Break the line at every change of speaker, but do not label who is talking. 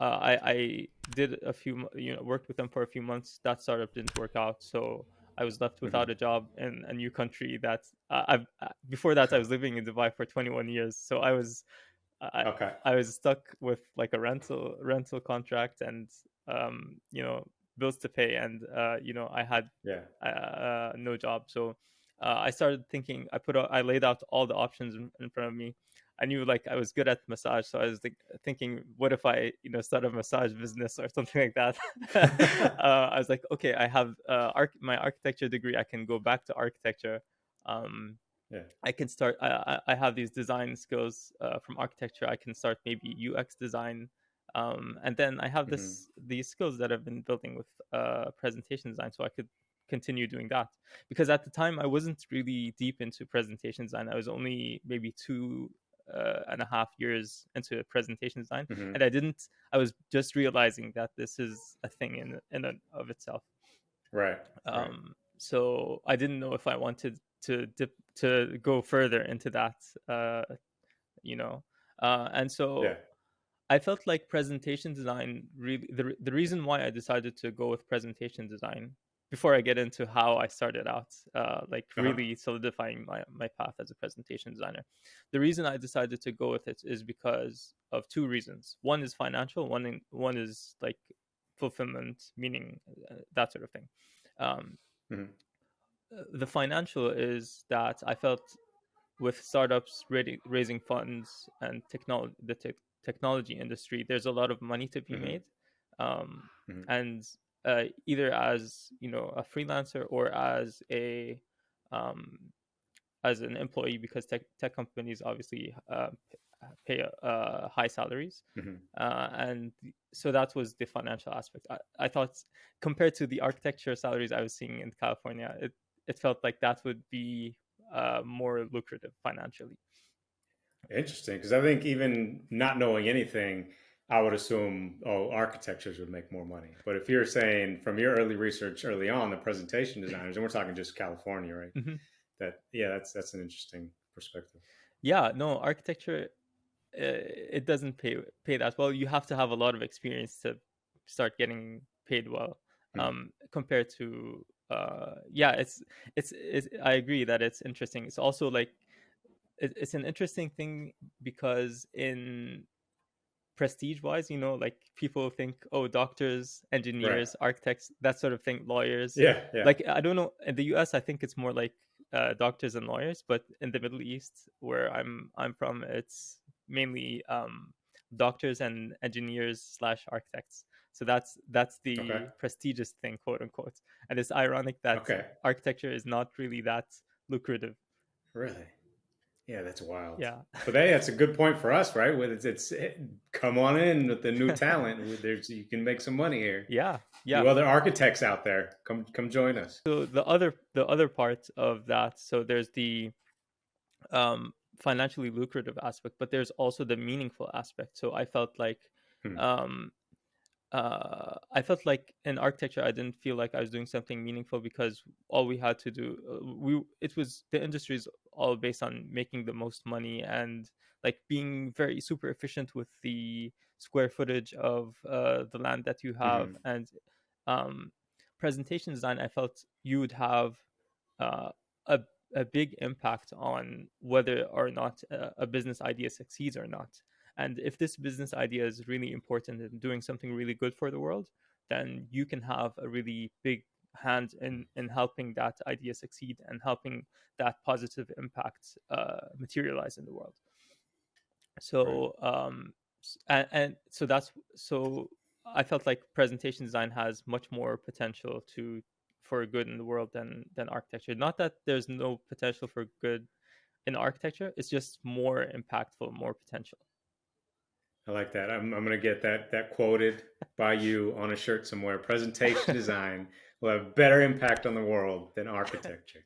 I did worked with them for a few months. That startup didn't work out, so I was left without
Hmm.
a job in a new country. That before that I was living in Dubai for 21 years, so I
Okay.
I was stuck with like a rental contract and bills to pay, and I had
Yeah.
no job. So I started thinking. I laid out all the options in front of me. I knew like I was good at massage, so I was thinking, what if I start a massage business or something like that. I was like, okay, I have my architecture degree. I can go back to architecture. Um,
Yeah.
I can start. I have these design skills from architecture. I can start maybe UX design, and then I have
Hmm.
these skills that I've been building with presentation design, so I could continue doing that. Because at the time I wasn't really deep into presentation design. I was only maybe 2.5 years into presentation design,
Hmm.
and I didn't. I was just realizing that this is a thing in and of itself.
Right. Right.
So I didn't know if I wanted to go further into that, uh, you know, and
Yeah.
so I felt like presentation design really the reason why I decided to go with presentation design before I get into how I started out, like
Uh-huh.
really solidifying my path as a presentation designer. The reason I decided to go with it is because of two reasons. One is financial. One is like fulfillment, meaning that sort of thing. Um,
Hmm.
the financial is that I felt with startups raising funds and technology industry, there's a lot of money to be
Hmm.
made, um,
Hmm.
and either as a freelancer or um, as an employee, because tech companies obviously pay high salaries.
Hmm.
And so that was the financial aspect. I thought compared to the architecture salaries I was seeing in California, it felt like that would be more lucrative financially.
Interesting, because I think even not knowing anything, I would assume, oh, architectures would make more money. But if you're saying from your early research early on, the presentation designers, and we're talking just California, right?
Hmm.
That yeah, that's an interesting perspective.
Yeah, no, architecture it doesn't pay that well. You have to have a lot of experience to start getting paid well,
Hmm.
compared to yeah, it's I agree that it's interesting. It's also like it's an interesting thing because in prestige wise, like people think, oh, doctors,
Right.
engineers, architects, that sort of thing, lawyers.
Yeah. Yeah.
Like I don't know, in the US I think it's more like doctors and lawyers, but in the Middle East where I'm from, it's mainly doctors and engineers slash architects. So that's
Okay.
the prestigious thing, quote unquote. And it's ironic that
Okay.
architecture is not really that lucrative.
Really? Yeah, that's wild.
Yeah.
But hey, that's a good point for us, right? With come on in with the new talent. There's you can make some money here.
Yeah, yeah.
You other architects out there, come join us.
So the other part of that, so there's the financially lucrative aspect, but there's also the meaningful aspect. So
Hmm.
um, I felt like in architecture, I didn't feel like I was doing something meaningful because all we had to do, it was the industry is all based on making the most money and like being very super efficient with the square footage of the land that you have.
Hmm.
And um, presentation design, I felt you would have uh, a a big impact on whether or not a business idea succeeds or not. And if this business idea is really important and doing something really good for the world, then you can have a really big hand in helping that idea succeed and helping that positive impact materialize in the world.
Right.
So and so that's so I felt like presentation design has much more potential to for good in the world than architecture. Not that there's no potential for good in architecture, it's just more impactful, more potential.
I like that. I'm gonna get that quoted by you on a shirt somewhere. Presentation design will have better impact on the world than architecture.